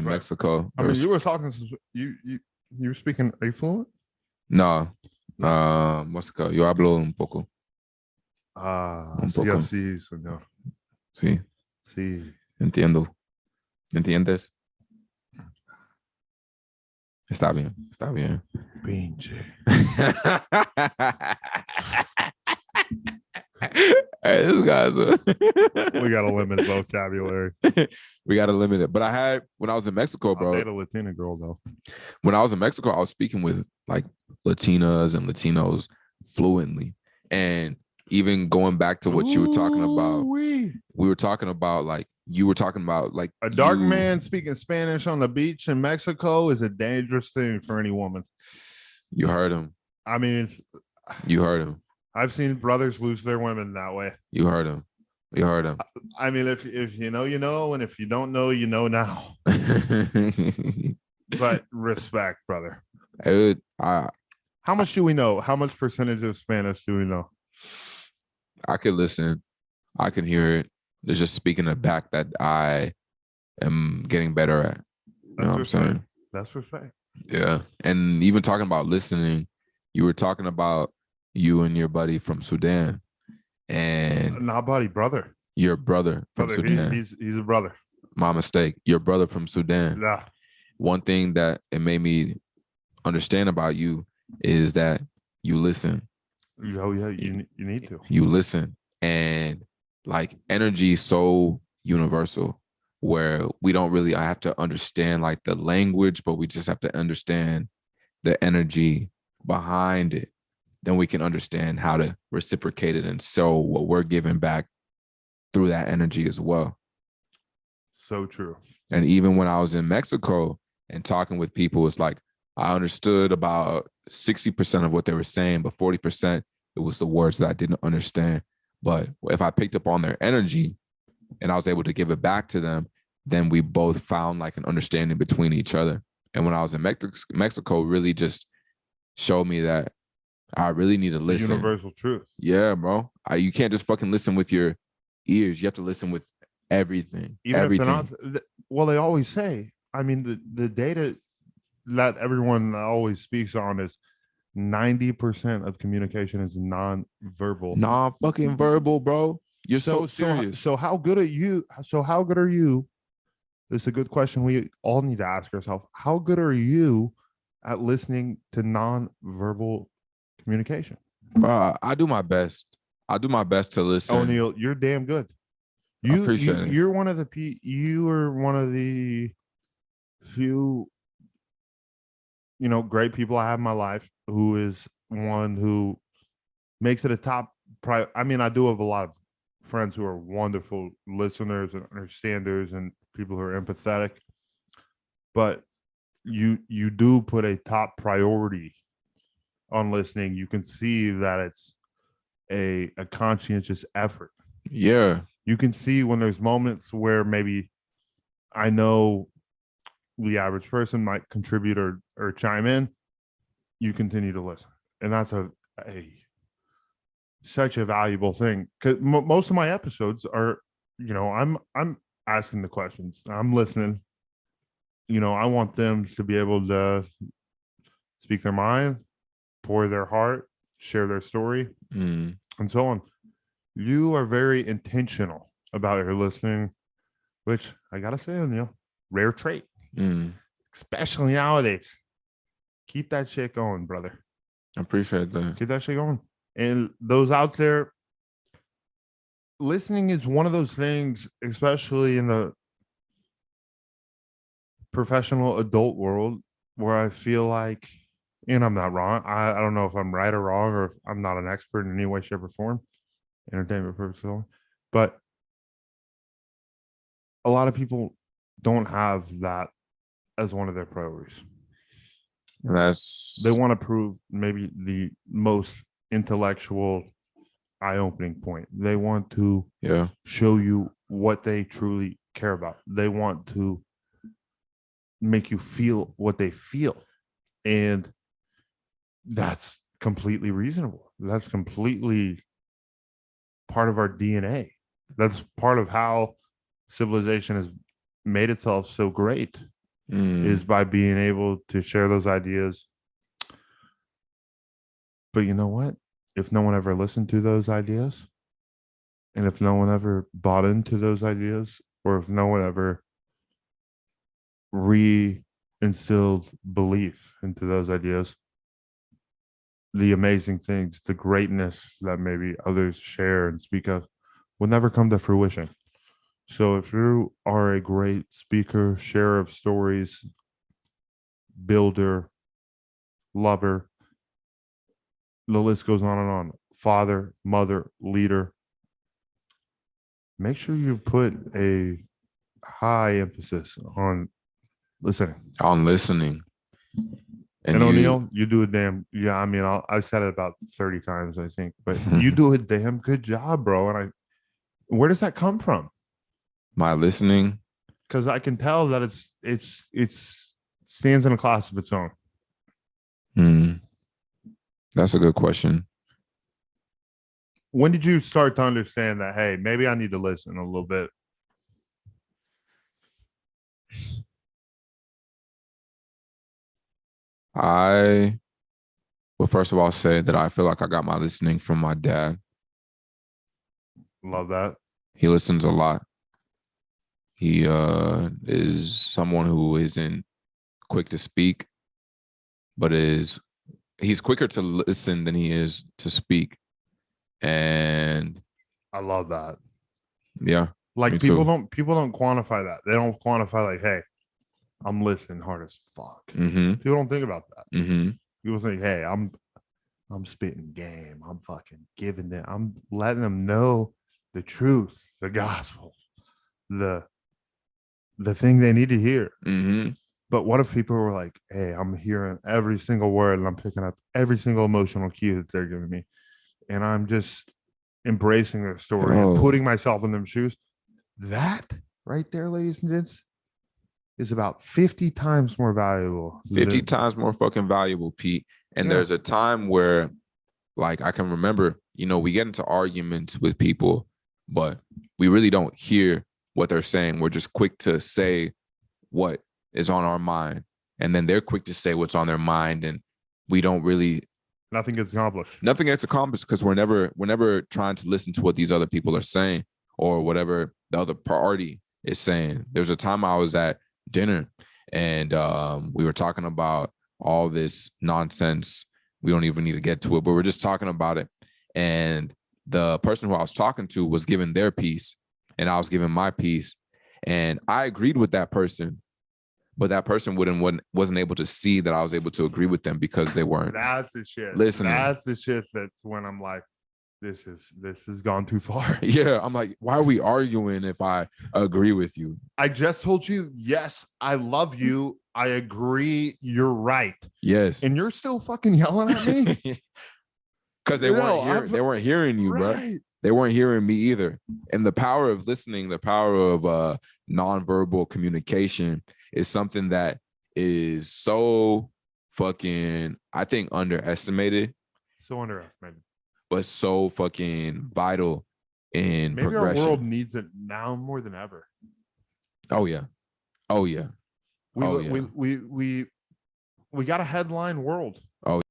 in Mexico. I mean, you were talking. You were speaking. Are you fluent? No. What's it called? Yo hablo un poco. Un poco. Sí, señor. Sí. Sí. Entiendo. ¿Entiendes? Está bien. Está bien. Pinche. Hey, this guy's we gotta limit vocabulary. We gotta limit it. But when I was in Mexico, bro. I'll date a Latina girl though. When I was in Mexico, I was speaking with like Latinas and Latinos fluently. And even going back to what you were talking about, we were talking about like you were talking about like a dark man speaking Spanish on the beach in Mexico is a dangerous thing for any woman. You heard him. I mean, you heard him. I've seen brothers lose their women that way. You heard him. You heard him. I mean, if you know, you know, and if you don't know, you know now. But respect, brother. How much do we know? How much percentage of Spanish do we know? I could listen. I can hear it. It's just speaking it back that I am getting better at. You know what I'm saying? That's respect. Yeah. And even talking about listening, you were talking about you and your buddy from Sudan. And not buddy, brother. Your brother from Sudan. He's a brother. My mistake. Your brother from Sudan. Yeah. One thing that it made me understand about you is that you listen. Oh yeah, you need to. You listen, and like energy is so universal where we don't really have to understand like the language, but we just have to understand the energy behind it. Then we can understand how to reciprocate it and show what we're giving back through that energy as well. So true. And even when I was in Mexico and talking with people, it's like I understood about 60% of what they were saying, but 40% it was the words that I didn't understand. But if I picked up on their energy and I was able to give it back to them, then we both found like an understanding between each other. And when I was in Mexico really just showed me that I really need to listen. Universal truth. Yeah, bro. You can't just fucking listen with your ears. You have to listen with everything. Even everything. If they're not, well, they always say, I mean, the data that everyone always speaks on is 90% of communication is non-verbal. Non-fucking verbal, bro. You're so serious. So how good are you? This is a good question we all need to ask ourselves. How good are you at listening to non-verbal communication? I do my best. I do my best to listen. O'Neal, you're damn good. I appreciate it. You are one of the few, great people I have in my life who is one who makes it a top priority. I mean, I do have a lot of friends who are wonderful listeners and understanders and people who are empathetic, but you do put a top priority on listening. You can see that it's a conscientious effort. Yeah. You can see when there's moments where maybe I know the average person might contribute or chime in. You continue to listen. And that's such a valuable thing. Because most of my episodes are, I'm asking the questions. I'm listening. I want them to be able to speak their mind, pour their heart, share their story, and so on. You are very intentional about your listening, which I gotta say, rare trait, especially nowadays. Keep that shit going, brother. I appreciate that. Keep that shit going. And those out there, listening is one of those things, especially in the professional adult world, where I feel like, and I'm not wrong. I don't know if I'm right or wrong, or if I'm not an expert in any way, shape, or form, entertainment purposes only, but a lot of people don't have that as one of their priorities. They want to prove maybe the most intellectual, eye-opening point. They want to show you what they truly care about. They want to make you feel what they feel. And that's completely reasonable. That's completely part of our DNA. That's part of how civilization has made itself so great. is by being able to share those ideas. But you know what? If no one ever listened to those ideas, and if no one ever bought into those ideas, or if no one ever re-instilled belief into those ideas, the amazing things, the greatness that maybe others share and speak of will never come to fruition. So if you are a great speaker, sharer of stories, builder, lover, the list goes on and on, father, mother, leader, make sure you put a high emphasis on listening. On listening. And O'Neill, you do a damn, yeah, I mean, I said it about 30 times, I think, but you do a damn good job, bro. And where does that come from? My listening? Because I can tell that it's stands in a class of its own. That's a good question. When did you start to understand that, hey, maybe I need to listen a little bit? I will first of all say that I feel like I got my listening from my dad. Love that. He listens a lot. He is someone who isn't quick to speak, but he's quicker to listen than he is to speak. And I love that. Yeah. Like people don't quantify that. They don't quantify like, hey, I'm listening hard as fuck. Mm-hmm. People don't think about that. Mm-hmm. People think, hey, I'm spitting game. I'm fucking giving them. I'm letting them know the truth, the gospel, the thing they need to hear. Mm-hmm. But what if people were like, hey, I'm hearing every single word and I'm picking up every single emotional cue that they're giving me, and I'm just embracing their story and putting myself in them shoes. That right there, ladies and gents, is about 50 times more valuable. 50 times more fucking valuable, Pete. And there's a time where, like, I can remember, we get into arguments with people, but we really don't hear what they're saying. We're just quick to say what is on our mind. And then they're quick to say what's on their mind. And we don't really. Nothing gets accomplished. Nothing gets accomplished because we're never trying to listen to what these other people are saying or whatever the other party is saying. There's a time I was at dinner and we were talking about all this nonsense. We don't even need to get to it, but we're just talking about it. And the person who I was talking to was giving their piece and I was giving my piece. And I agreed with that person, but that person wasn't able to see that I was able to agree with them because they weren't. That's the shit. Listening. That's the shit. That's when I'm like, this has gone too far. Yeah, I'm like, why are we arguing if I agree with you? I just told you, yes, I love you. I agree. You're right. Yes. And you're still fucking yelling at me? Because they weren't hearing you, right, bro. They weren't hearing me either. And the power of listening, the power of nonverbal communication is something that is so fucking, I think, underestimated. So underestimated. But so fucking vital in progression. Our world needs it now more than ever. Oh yeah. We got a headline world. Oh